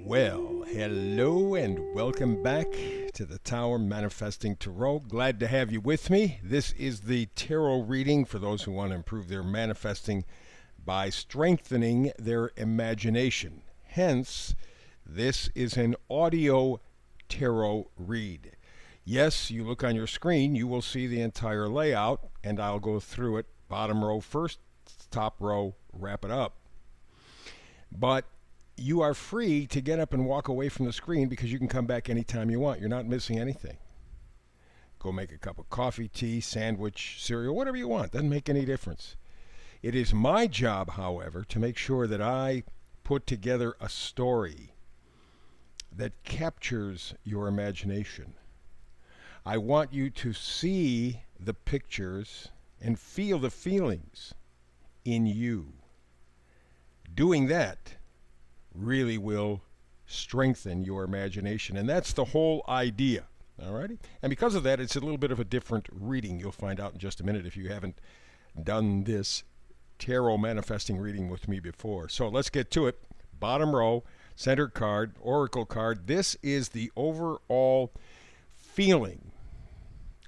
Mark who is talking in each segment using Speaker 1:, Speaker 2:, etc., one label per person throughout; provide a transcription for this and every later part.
Speaker 1: Well, hello and welcome back to the Tower Manifesting Tarot. Glad to have you with me. This is the tarot reading for those who want to improve their manifesting by strengthening their imagination. Hence, this is an audio tarot read. Yes, you look on your screen, you will see the entire layout, and I'll go through it bottom row first, top row, wrap it up. But you are free to get up and walk away from the screen because you can come back anytime you want. You're not missing anything. Go make a cup of coffee, tea, sandwich, cereal, whatever you want. Doesn't make any difference. It is my job, however, to make sure that I put together a story that captures your imagination. I want you to see the pictures and feel the feelings in you. Doing that really will strengthen your imagination. And that's the whole idea. Alrighty? And because of that, it's a little bit of a different reading. You'll find out in just a minute if you haven't done this tarot manifesting reading with me before. So let's get to it. Bottom row, center card, oracle card. This is the overall feeling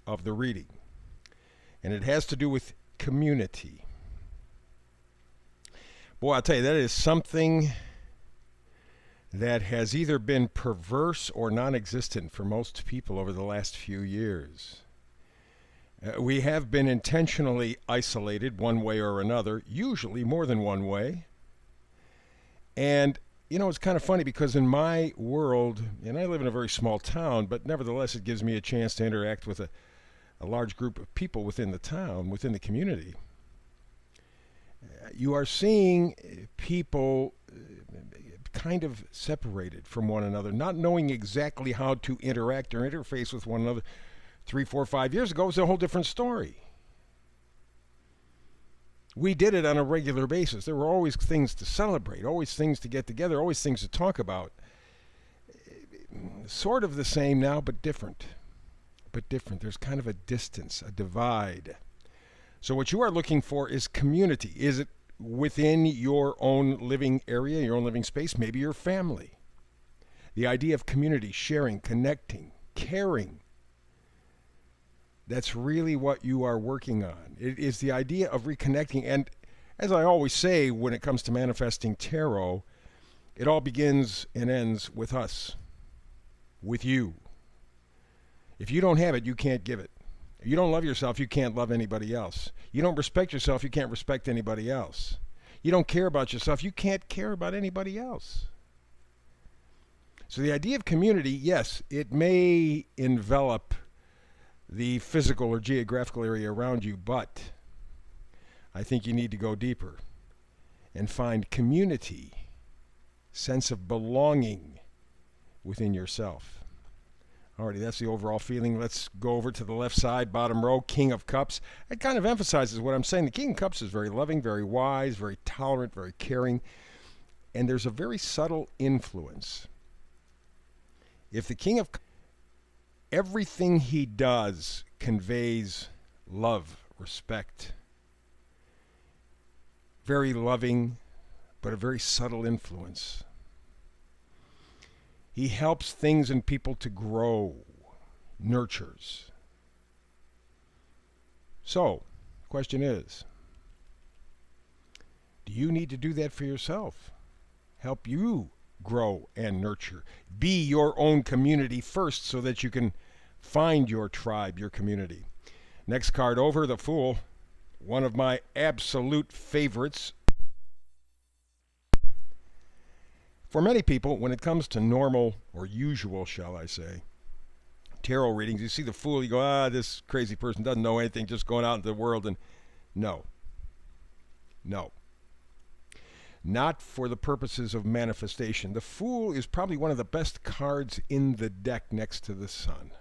Speaker 1: of the reading. And it has to do with community. Boy, I'll tell you, that is something that has either been perverse or non-existent for most people over the last few years. We have been intentionally isolated one way or another, usually more than one way. And, you know, it's kind of funny because in my world, and I live in a very small town, but nevertheless it gives me a chance to interact with a large group of people within the town, within the community. You are seeing people kind of separated from one another, not knowing exactly how to interact or interface with one another. 3, 4, 5 years ago, it was a whole different story. We did it on a regular basis. There were always things to celebrate, always things to get together, always things to talk about. Sort of the same now, but different. There's kind of a distance, a divide. So what you are looking for is community. Is it within your own living area, your own living space, maybe your family? The idea of community, sharing, connecting, caring. That's really what you are working on. It is the idea of reconnecting. And as I always say when it comes to manifesting tarot, it all begins and ends with us, with you. If you don't have it, you can't give it. If you don't love yourself, you can't love anybody else. You don't respect yourself, you can't respect anybody else. You don't care about yourself, you can't care about anybody else. So the idea of community, yes, it may envelop the physical or geographical area around you, but I think you need to go deeper and find community, sense of belonging within yourself. Alrighty, that's the overall feeling. Let's go over to the left side, bottom row, King of Cups. It kind of emphasizes what I'm saying. The King of Cups is very loving, very wise, very tolerant, very caring, and there's a very subtle influence. If the King of everything he does conveys love, respect, very loving, but a very subtle influence. He helps things and people to grow, nurtures. So, the question is, do you need to do that for yourself? Help you grow and nurture. Be your own community first so that you can find your tribe, your community. Next card over, the Fool. One of my absolute favorites. For many people, when it comes to normal, or usual, shall I say, tarot readings, you see the Fool, you go, this crazy person doesn't know anything, just going out into the world, and no. Not for the purposes of manifestation. The Fool is probably one of the best cards in the deck next to the Sun.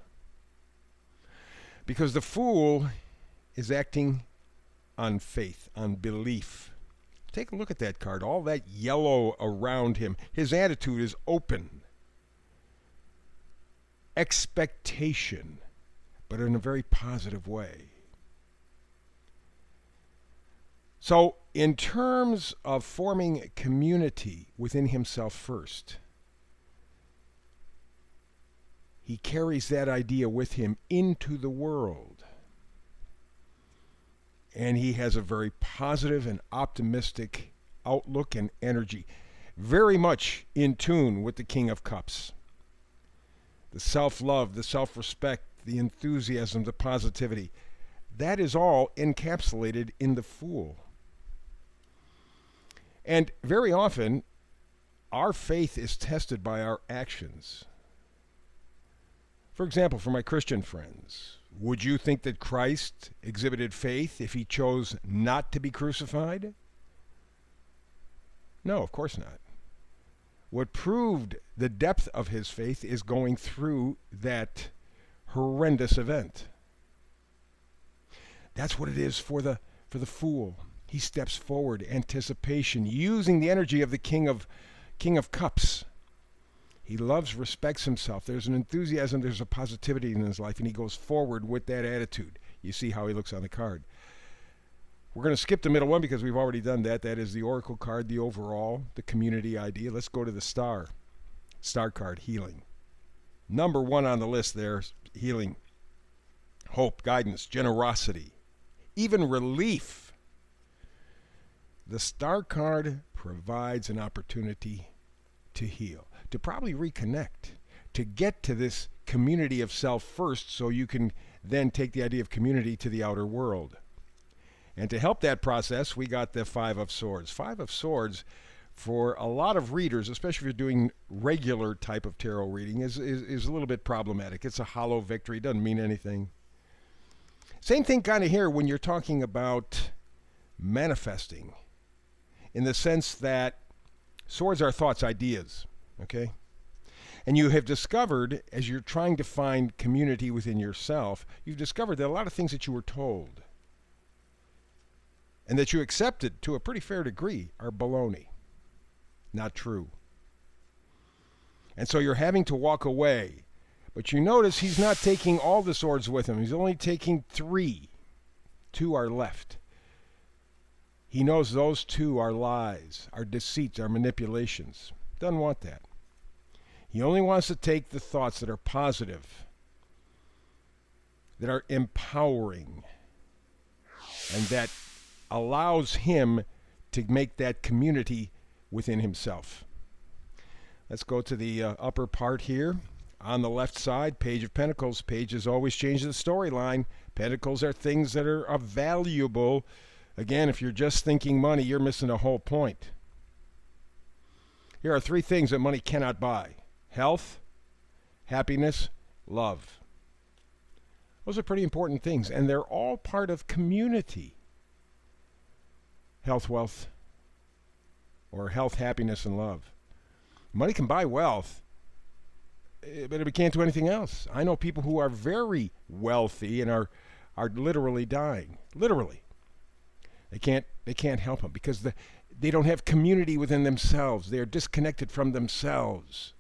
Speaker 1: Because the Fool is acting on faith, on belief. Take a look at that card, all that yellow around him. His attitude is open. Expectation, but in a very positive way. So, in terms of forming community within himself first, he carries that idea with him into the world. And he has a very positive and optimistic outlook and energy, very much in tune with the King of Cups. The self-love, the self-respect, the enthusiasm, the positivity, that is all encapsulated in the Fool. And very often, our faith is tested by our actions. For example, for my Christian friends, would you think that Christ exhibited faith if he chose not to be crucified? No, of course not. What proved the depth of his faith is going through that horrendous event. That's what it is for the fool. He steps forward, anticipation, using the energy of the King of Cups. He loves, respects himself. There's an enthusiasm, there's a positivity in his life, and he goes forward with that attitude. You see how he looks on the card. We're going to skip the middle one because we've already done that. That is the Oracle card, the overall, the community idea. Let's go to the Star. Star card, healing. Number one on the list there, healing. Hope, guidance, generosity, even relief. The Star card provides an opportunity to heal, to probably reconnect, to get to this community of self first so you can then take the idea of community to the outer world. And to help that process, we got the Five of Swords. Five of Swords, for a lot of readers, especially if you're doing regular type of tarot reading, is a little bit problematic. It's a hollow victory, doesn't mean anything. Same thing kind of here when you're talking about manifesting, in the sense that swords are thoughts, ideas, okay? And you have discovered, as you're trying to find community within yourself, you've discovered that a lot of things that you were told and that you accepted to a pretty fair degree are baloney, not true. And so you're having to walk away. But you notice he's not taking all the swords with him. He's only taking 3. 2 are left. He knows those 2 are lies, are deceits, are manipulations. Doesn't want that. He only wants to take the thoughts that are positive, that are empowering, and that allows him to make that community within himself. Let's go to the upper part here. On the left side, Page of Pentacles. Pages always change the storyline. Pentacles are things that are valuable. Again, if you're just thinking money, you're missing the whole point. Here are 3 things that money cannot buy: health, happiness, love. Those are pretty important things, and they're all part of community. Health, wealth, or health, happiness, and love. Money can buy wealth, but it can't do anything else. I know people who are very wealthy and are literally dying. Literally. They can't help them because they don't have community within themselves. They are disconnected from themselves.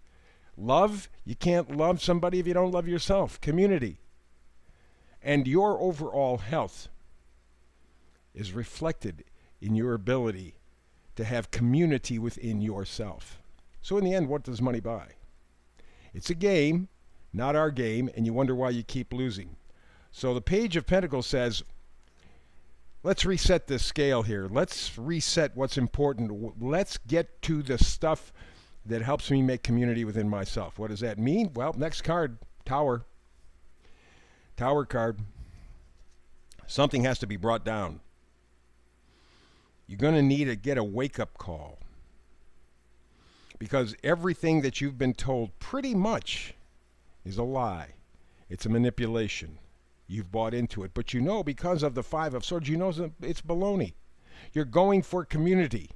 Speaker 1: Love, you can't love somebody if you don't love yourself. Community. And your overall health is reflected in your ability to have community within yourself. So in the end, what does money buy? It's a game, not our game, and you wonder why you keep losing. So the Page of Pentacles says, let's reset this scale here. Let's reset what's important. Let's get to the stuff that helps me make community within myself. What does that mean? Well, next card, Tower. Tower card. Something has to be brought down. You're going to need to get a wake-up call. Because everything that you've been told pretty much is a lie. It's a manipulation. You've bought into it. But you know, because of the Five of Swords, you know it's baloney. You're going for community.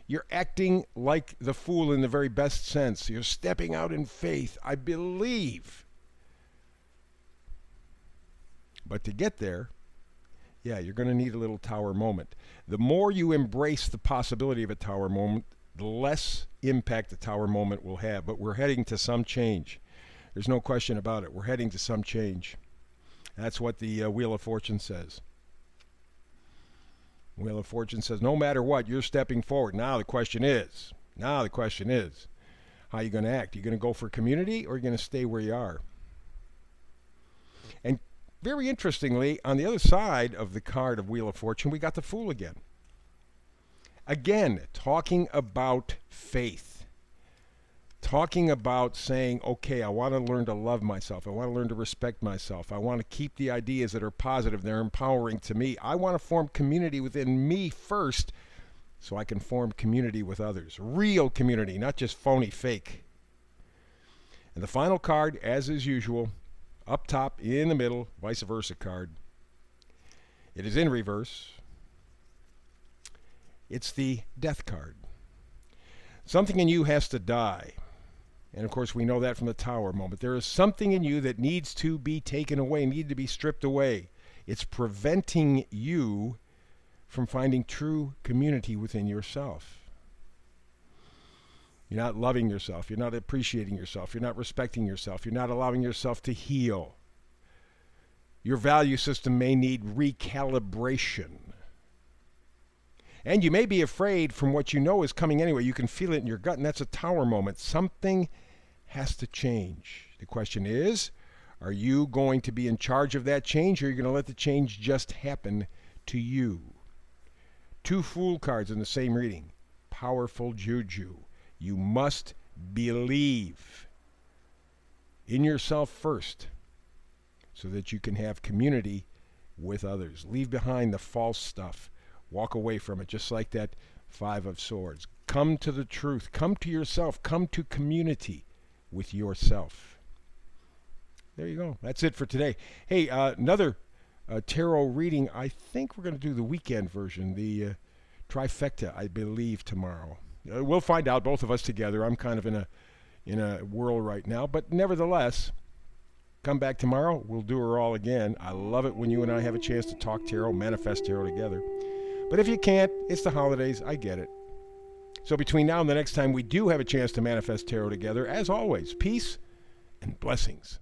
Speaker 1: You're acting like the fool in the very best sense. You're stepping out in faith. I believe. But to get there, yeah, you're going to need a little tower moment. The more you embrace the possibility of a tower moment, the less impact the tower moment will have. But we're heading to some change. There's no question about it. We're heading to some change. That's what the Wheel of Fortune says. Wheel of Fortune says, no matter what, you're stepping forward. Now the question is, how are you going to act? Are you going to go for community or are you going to stay where you are? very interestingly, on the other side of the card of Wheel of Fortune, we got the Fool again. Again, talking about faith. Talking about saying, okay, I want to learn to love myself. I want to learn to respect myself. I want to keep the ideas that are positive, they're empowering to me. I want to form community within me first so I can form community with others. Real community, not just phony, fake. And the final card, as is usual, up top, in the middle, vice versa card. It is in reverse. It's the Death card. Something in you has to die. And of course, we know that from the Tower moment. There is something in you that needs to be taken away, need to be stripped away. It's preventing you from finding true community within yourself. You're not loving yourself. You're not appreciating yourself. You're not respecting yourself. You're not allowing yourself to heal. Your value system may need recalibration. And you may be afraid from what you know is coming anyway. You can feel it in your gut, and that's a Tower moment. Something has to change. The question is, are you going to be in charge of that change, or are you going to let the change just happen to you? 2 Fool cards in the same reading. Powerful juju. You must believe in yourself first so that you can have community with others. Leave behind the false stuff. Walk away from it, just like that 5 of Swords. Come to the truth. Come to yourself. Come to community with yourself. There you go. That's it for today. Hey, another tarot reading. I think we're going to do the weekend version, the trifecta, I believe, tomorrow. We'll find out, both of us together. I'm kind of in a whirl right now, but nevertheless, come back tomorrow. We'll do her all again. I love it when you and I have a chance to talk tarot, manifest tarot together. But if you can't, it's the holidays. I get it. So between now and the next time we do have a chance to manifest tarot together, as always, peace and blessings.